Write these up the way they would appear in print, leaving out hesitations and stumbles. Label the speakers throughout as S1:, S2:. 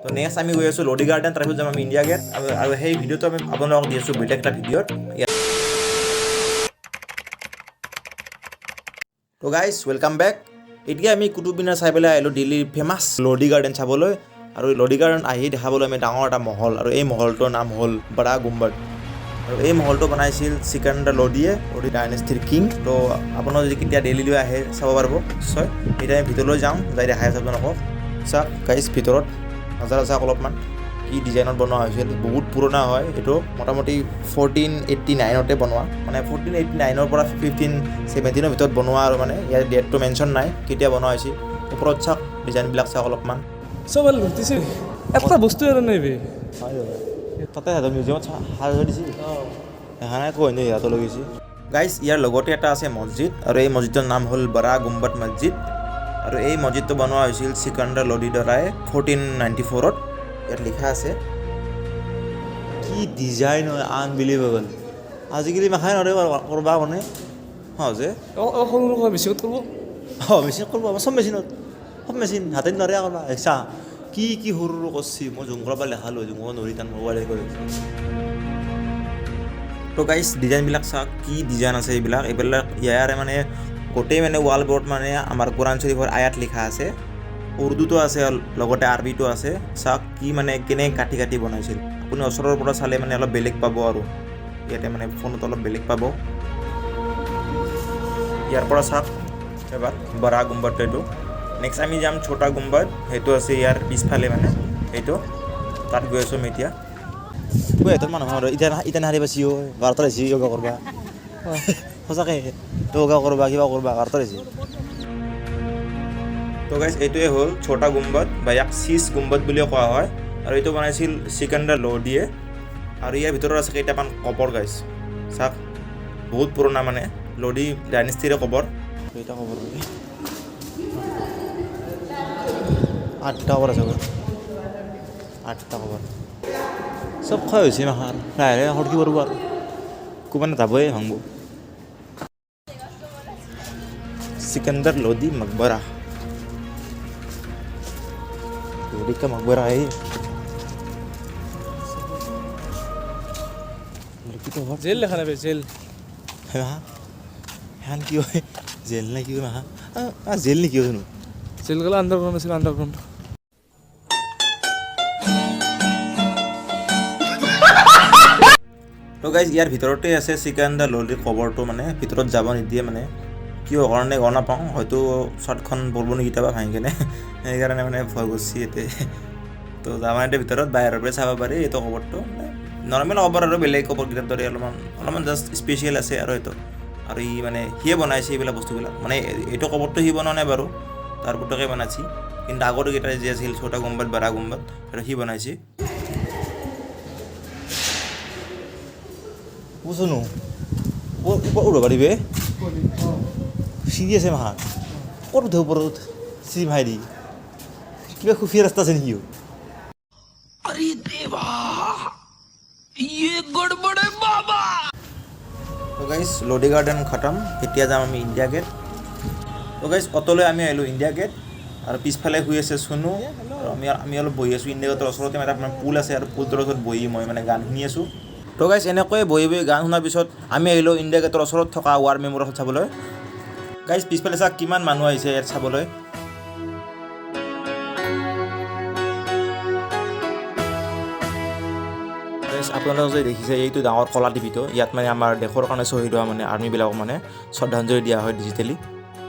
S1: তো নেক্সট আমি গৈ আছোঁ লডি গাৰ্ডেন, তাৰপিছত যাম আমি ইণ্ডিয়া গেট, আৰু সেই ভিডিঅ'টো আমি আপোনালোকক দি আছোঁ বেলেগ এটা ভিডিঅ'ত। তো গাইজ ৱেলকাম বেক। এতিয়া আমি কুটুব মিনাৰ চাই পেলাই আহিলোঁ দিল্লীৰ ফেমাছ লডি গাৰ্ডেন চাবলৈ। আৰু লডি গাৰ্ডেন আহি দেখাবলৈ আমি ডাঙৰ এটা মহল, আৰু এই মহলটোৰ নাম হ'ল বৰা গুম্বদ। আৰু এই মহলটো বনাইছিল চিকান্দাৰ লডিয়ে, লডি ডাইনেষ্টিৰ কিং। তো আপোনাৰ যদি কেতিয়া দিল্লীলৈ আহে চাব পাৰিব নিশ্চয়। এতিয়া আমি ভিতৰলৈ যাওঁ, যাই দেখাই আছোঁ আপোনালোকক। চাওক গাইজ ভিতৰত নজাৰা চাওক অলপমান কি ডিজাইনত বনোৱা হৈছিল। বহুত পুৰণা হয় এইটো, মোটামুটি 1489 বনোৱা, মানে 1489 পৰা 1517 ভিতৰত বনোৱা। আৰু মানে ইয়াৰ ডেটটো মেনশ্যন নাই কেতিয়া বনোৱা হৈছিল। ওপৰত চাওক ডিজাইনবিলাক চাওক অলপমান।
S2: চব লুটিছে এটা বস্তু আৰু নাই বে।
S1: তাতে সিহঁতৰ মিউজিয়ামত সাজ দিছিল, দেখা নাই কৈ এনেই সিহঁতৰ লৈ গৈছে। গাইজ ইয়াৰ লগতে এটা আছে মছজিদ, আৰু এই মছজিদৰ নাম হ'ল বৰা গুম্বদ মছজিদ। আৰু এই মছজিদটো বনোৱা হৈছিল চিকান্দাৰ লডিৰ দ্বাৰাই 1494। ইয়াত লিখা আছে। কি ডিজাইন হয়, আনবিলিভেবল। আজিকালি মাখাই নৰে কৰবা মানে সহজে
S2: সৰু সৰু বেছিকত কৰিব।
S1: মেচিনত কৰিব, চব মেচিনত, সব মেচিন হাতে নৰে কৰবা। চা কি কি সৰু সৰু কৰছি, মই জুম কৰাব লেখালোঁ, জুম কৰিব নৰি টান মোবাইলে কৰি। তো গাইজ ডিজাইনবিলাক চাওক কি ডিজাইন আছে এইবিলাক ইয়াৰে মানে গোটেই মানে ৱালবোৰত মানে আমাৰ কোৰাণ শ্বৰীফৰ আয়াত লিখা আছে। উৰ্দুটো আছে, লগতে আৰবিটো আছে। চাওক কি মানে কেনে কাটি কাটি বনাইছিল। আপুনি ওচৰৰ পৰা চালে মানে অলপ বেলেগ পাব, আৰু ইয়াতে মানে ফোনত অলপ বেলেগ পাব। ইয়াৰ পৰা চাওক এবাৰ বৰা গুম্বদটো এইটো। নেক্সট আমি যাম ছোটা গুম্বদ, সেইটো আছে ইয়াৰ পিছফালে মানে সেইটো, তাত গৈ আছোঁ আমি এতিয়া। সিহঁতৰ মানুহৰ এতিয়া নাহাৰিবা চিঅ' বাৰটাত আহিছে য়োগা কৰবা, সঁচাকৈ য়োগা কৰবা কিবা কৰবা বাৰটাত আহিছে। তো গাইজ এইটোৱে হ'ল ছোটা গুম্বদ, বা ইয়াক চিজ গুম্বদ বুলিও কোৱা হয়। আৰু এইটো বনাইছিল চিকান্দাৰ লডিয়ে। আৰু ইয়াৰ ভিতৰত আছে কেইটামান কবৰ গাইজ, চাওক বহুত পুৰণা মানে লডি ডাইনেষ্টিৰে কবৰ। কেইটা কবৰ 8টা কবৰ আছে, 8টা কবৰ। চব ক্ষয় হৈছে মাখান, লাহে লাহে সৰকি পৰিব আৰু কোবানে যাবই ভাঙব। চিকান্দাৰ লডি মকবৰা, লডি কা মকবৰা है।
S2: জেল লেখা নাই বে, জেল
S1: হ্যান কি হয়, জেল নে কি হয়, জেল নেকি জানো,
S2: জেল গ'লে আণ্ডাৰগ্ৰাউণ্ড আছিল, আণ্ডাৰগ্ৰাউণ্ড।
S1: তো গাইজ ইয়াৰ ভিতৰতে আছে চিকান্দাৰ লডিৰ কবৰটো, মানে ভিতৰত যাব নিদিয়ে, মানে কিয় কাৰণে গম নাপাওঁ, হয়তো শ্বৰ্টখন পৰব নেকি কেতিয়াবা ভাঙি কেনে, সেইকাৰণে মানে ভয় কৰিছে ইয়াতে। তো যাব নিদিয়ে ভিতৰত, বাহিৰৰ পৰা চাব পাৰি। এইটো কবৰটো মানে নৰ্মেল কবৰ, আৰু বেলেগ কবৰকেইটাৰ দৰে অলপমান জাষ্ট স্পেচিয়েল আছে আৰু এইটো। আৰু ই মানে সিয়ে বনাইছে এইবিলাক বস্তুবিলাক, মানে এইটো কবৰটো সি বনোৱা নাই বাৰু, তাৰ পুতকে বনাইছে। কিন্তু আগৰ কেইটা যি আছিল ছোটা গুম্বদ বৰা গুম্বদ, সেইটো সি বনাইছে। বুজনো উঠিব পাৰিবে, চিৰি আছে মাহা ক'ত উঠে ওপৰত, চিৰি মাৰি দি কিবা খুফিয়া ৰাস্তা আছে নেকি? তো গাইজ লডি গাৰ্ডেন খতম, এতিয়া যাম আমি ইণ্ডিয়া গেট। তো গাইজ অটলৈ আমি আহিলোঁ ইণ্ডিয়া গেট, আৰু পিছফালে শুই আছে চুনু, আৰু আমি অলপ বহি আছোঁ ইণ্ডিয়া গেটৰ ওচৰতে। মানে আপোনাৰ পুল আছে, আৰু পুলটোৰ ওচৰত বহি মই মানে গান শুনি আছোঁ। তো গাইজ এনেকৈ বহি বহি গান শুনাৰ পিছত আমি আহিলোঁ ইণ্ডিয়া গেটৰ ওচৰত থকা ৱাৰ মেমৰিয়েল চাবলৈ। গাইজ পিছফালে চাওক কিমান মানুহ আহিছে ইয়াত চাবলৈ। আপোনালোকে যে দেখিছে এইটো ডাঙৰ কলা টিভিটো, ইয়াত মানে আমাৰ দেশৰ কাৰণে শ্বহীদ হোৱা মানে আৰ্মিবিলাকক মানে শ্ৰদ্ধাঞ্জলি দিয়া হয় ডিজিটেলি।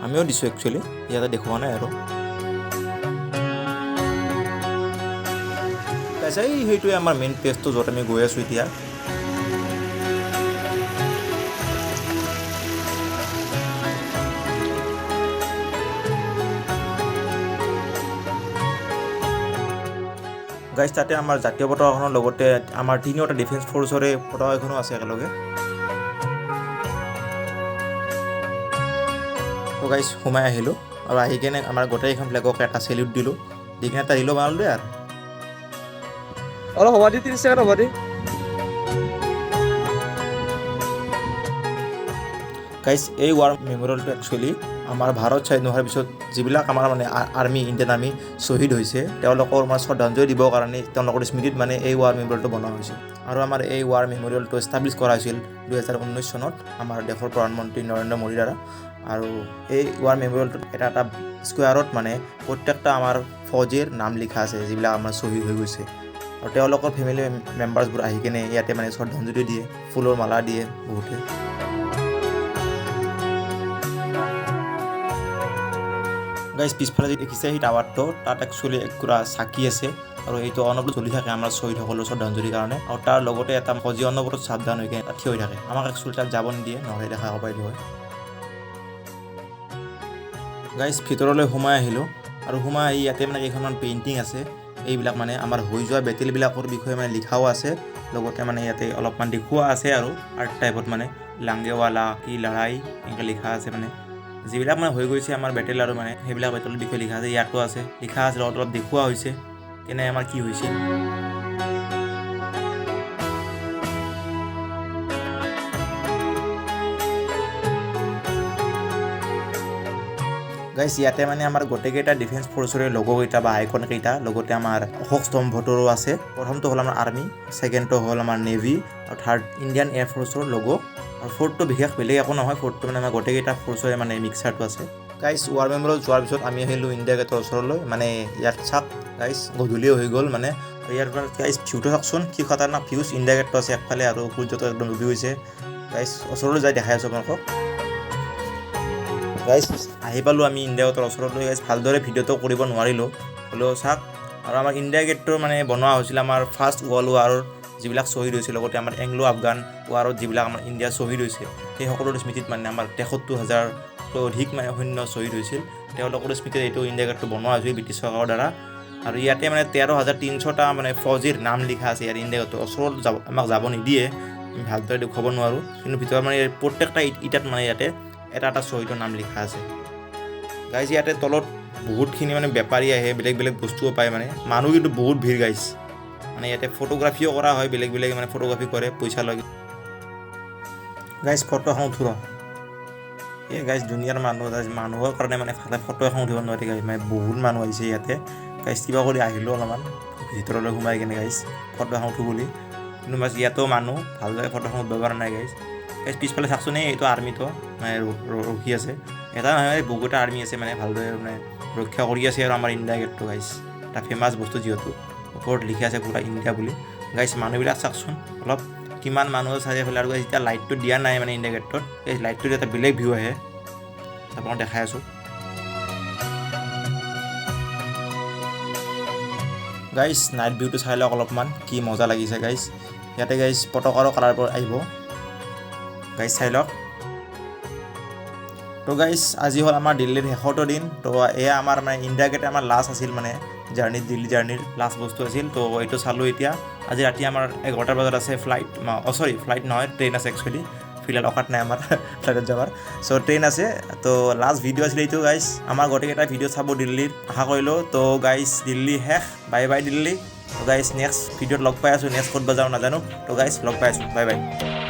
S1: আমিও দিছোঁ একচুৱেলি, ইয়াতে দেখুওৱা নাই আৰু। তাৰপিছত সেইটোৱে আমাৰ মেইন প্লেচটো, য'ত আমি গৈ আছোঁ এতিয়া। গাইজ তাতে আমাৰ জাতীয় পতাকাখনৰ লগতে আমাৰ তিনিওটা ডিফেন্স ফ'ৰ্চৰে পতাকাখনো আছে একেলগে। তো গাইজ সোমাই আহিলোঁ, আৰু আহি কেনে আমাৰ গোটেইখন ফ্লেগক এটা চেলিউট দিলোঁ, দি কিনে এটা ৰিলো বনালোঁ আৰু
S2: অলপ হ'ব দি 30 ছেকেণ্ড হ'ব দি।
S1: গাইজ এই ৱাৰ মেমৰিয়েলটো একচুৱেলি আমাৰ ভাৰত স্বাধীন হোৱাৰ পিছত যিবিলাক আমাৰ মানে আৰ্মি ইণ্ডিয়ান আৰ্মি শ্বহীদ হৈছে তেওঁলোকৰ মানে শ্ৰদ্ধাঞ্জলি দিবৰ কাৰণে তেওঁলোকৰ স্মৃতিত মানে এই ৱাৰ মেমৰিয়েলটো বনোৱা হৈছিল আৰু আমাৰ এই ৱাৰ মেমৰিয়েলটো এষ্টাব্লিছ কৰা হৈছিল 2019 চনত আমাৰ দেশৰ প্ৰধানমন্ত্ৰী নৰেন্দ্ৰ মোদীৰ দ্বাৰা আৰু এই ৱাৰ মেমৰিয়েলটোত এটা স্কুৱাৰত মানে প্ৰত্যেকটা আমাৰ ফৌজীৰ নাম লিখা আছে যিবিলাক আমাৰ শ্বহীদ হৈ গৈছে আৰু তেওঁলোকৰ ফেমিলি মেম্বাৰ্ছবোৰ আহি কিনে ইয়াতে মানে শ্ৰদ্ধাঞ্জলি দিয়ে ফুলৰ মালা দিয়ে বহুতে গাইজ পিছফালে যদি দেখিছে সেই টাৱাৰটো তাত একচুৱেলি একোৰা চাকি আছে আৰু এইটো অনবৰত জ্বলি থাকে আমাৰ শ্বহীদসকলৰ শ্ৰদ্ধাঞ্জলিৰ কাৰণে আৰু তাৰ লগতে এটা ফৌজী অনবৰত সাৱধান হৈ কিনে তাত থিয় হৈ থাকে আমাক একচুৱেলি তাত যাব নিদিয়ে নহ'লে দেখা পাৰিলোঁ হয় গাইজ ভিতৰলৈ সোমাই আহিলোঁ আৰু সোমাই আহি ইয়াতে মানে কেইখনমান পেইণ্টিং আছে এইবিলাক মানে আমাৰ হৈ যোৱা বেটেলবিলাকৰ বিষয়ে মানে লিখাও আছে লগতে মানে ইয়াতে অলপমান দেখুওৱা আছে আৰু আৰ্ট টাইপত মানে লাংগেৱালা কি লৰাই এনেকৈ লিখা আছে মানে যিবিলাক মানে হৈ গৈছে আমাৰ বেটেল আৰু মানে সেইবিলাক বেটেলৰ বিষয়ে লিখা আছে ইয়াতো আছে লিখা আছে অলপ দেখুওৱা হৈছে কেনে আমাৰ কি হৈছিল গাইজ ইয়াতে মানে আমাৰ গোটেইকেইটা ডিফেন্স ফ'ৰ্চৰে লগ'কেইটা বা আইকন কেইটা লগতে আমাৰ অশোক স্তম্ভটোৰো আছে প্ৰথমটো হ'ল আমাৰ আৰ্মি ছেকেণ্ডটো হ'ল আমাৰ নেভি আৰু থাৰ্ড ইণ্ডিয়ান এয়াৰ ফ'ৰ্চৰ লগো আৰু ফ'ৰ্থটো বিশেষ বেলেগ একো নহয় ফ'ৰ্থটো মানে আমাৰ গোটেইকেইটা ফ'ৰ্চৰে মানে মিক্সাৰটো আছে গাইজ ৱাৰ মেমৰিয়েল যোৱাৰ পিছত আমি আহিলোঁ ইণ্ডিয়া গেটৰ ওচৰলৈ মানে ইয়াত চাওক গাইজ গধূলিও হৈ গ'ল মানে ইয়াৰ পৰা গাইজ ভিউটো চাওকচোন কি খতৰনাক ভিউজ ইণ্ডিয়া গেটটো আছে একফালে আৰু সূৰ্যটো একদম ডুবি গৈছে গাইজ ওচৰলৈ যাই দেখাই আছোঁ আপোনালোকক গাইজ আহি পালোঁ আমি ইণ্ডিয়া গেটৰ ওচৰলৈ গাইজ ভালদৰে ভিডিঅ'টো কৰিব নোৱাৰিলোঁ হ'লেও চাওক আৰু আমাৰ ইণ্ডিয়া গেটটো মানে বনোৱা হৈছিল আমাৰ ফাৰ্ষ্ট ৱৰ্ল্ড ৱাৰৰ যিবিলাক শ্বহীদ হৈছিল লগতে আমাৰ এংলো আফগান ৱাৰত যিবিলাক আমাৰ ইণ্ডিয়া শ্বহীদ হৈছে সেই সকলোৰে স্মৃতিত মানে আমাৰ ৭৩,০০০তকৈ অধিক মানে সৈন্য শ্বহীদ হৈছিল তেওঁলোকৰ স্মৃতিত এইটো ইণ্ডিয়া গেটটো বনোৱা হৈছিল ব্ৰিটিছ চৰকাৰৰ দ্বাৰা আৰু ইয়াতে মানে ১৩,৩০০টা মানে ফৌজীৰ নাম লিখা আছে ইয়াত ইণ্ডিয়া গেটৰ ওচৰত আমাক যাব নিদিয়ে আমি ভালদৰে দেখুৱাব নোৱাৰোঁ কিন্তু ভিতৰত মানে প্ৰত্যেকটা ইটাত মানে ইয়াতে এটা এটা শ্বহীদৰ নাম লিখা আছে গাইজ ইয়াতে তলত বহুতখিনি মানে বেপাৰী আহে বেলেগ বেলেগ বস্তুও পায় মানে মানুহ কিন্তু বহুত ভিৰ গাইজ মানে ইয়াতে ফটোগ্ৰাফিও কৰা হয় বেলেগ বেলেগ মানে ফটোগ্ৰাফি কৰে পইচা লয় গাইজ ফটো এখন উঠোঁ এই গাইজ দুনিয়াৰ মানুহৰ কাৰণে মানে ভালে ফটো এখন উঠিব নোৱাৰি গাইজ মানে বহুত মানুহ আহিছে ইয়াতে গাইজ কিবা কৰি আহিলোঁ অলপমান ভিতৰলৈ সোমাই কিনে গাইজ ফটো এখন উঠোঁ বুলি কিন্তু বাছ ইয়াতো মানুহ ভালদৰে ফটো এখন উঠিব পৰা নাই গাইজ পিছফালে চাওকচোন এইটো আৰ্মিটো মানে ৰখি আছে এটা নহয় বহুকেইটা আৰ্মি আছে মানে ভালদৰে মানে ৰক্ষা কৰি আছে আৰু আমাৰ ইণ্ডিয়া গেটটো গাইজ এটা ফেমাছ বস্তু যিহেতু ওপৰত লিখি আছে পুৰা ইণ্ডিয়া বুলি গাইজ মানুহবিলাক চাওকচোন অলপ কিমান মানুহ চাৰিওফালে আৰু যেতিয়া লাইটটো দিয়া নাই মানে ইণ্ডিয়া গেটটোত এই লাইটটোত এটা বেলেগ ভিউ আহে আপোনাক দেখাই আছোঁ গাইজ নাইট ভিউটো চাই লওক অলপমান কি মজা লাগিছে গাইজ ইয়াতে গাইজ পতাকাৰো কালাৰবোৰ আহিব গাইজ চাই লওক তো গাইজ আজি হ'ল আমাৰ দিল্লীৰ শেষৰটো দিন তো এয়া আমাৰ মানে ইণ্ডিয়া গেট আমাৰ লাষ্ট আছিল মানে জাৰ্ণিত দিল্লী জাৰ্ণিৰ লাষ্ট বস্তু আছিল তো এইটো চালোঁ এতিয়া আজি ৰাতি আমাৰ 11টা বজাত আছে ফ্লাইট ফ্লাইট নহয় ট্ৰেইন আছে একচুৱেলি ফিলহাল অকাত নাই আমাৰ ফ্লাইটত যাবাৰ চ' ট্ৰেইন আছে তো লাষ্ট ভিডিঅ' আছিলে এইটো গাইজ আমাৰ গোটেইকেইটা ভিডিঅ' চাব দিল্লীত আশা কৰিলোঁ তো গাইজ দিল্লী শেষ বাই বাই দিল্লী তো গাইজ নেক্সট ভিডিঅ'ত লগ পাই আছোঁ নেক্সট ক'ত বজাওঁ নাজানো তো গাইজ লগ পাই আছোঁ বাই বাই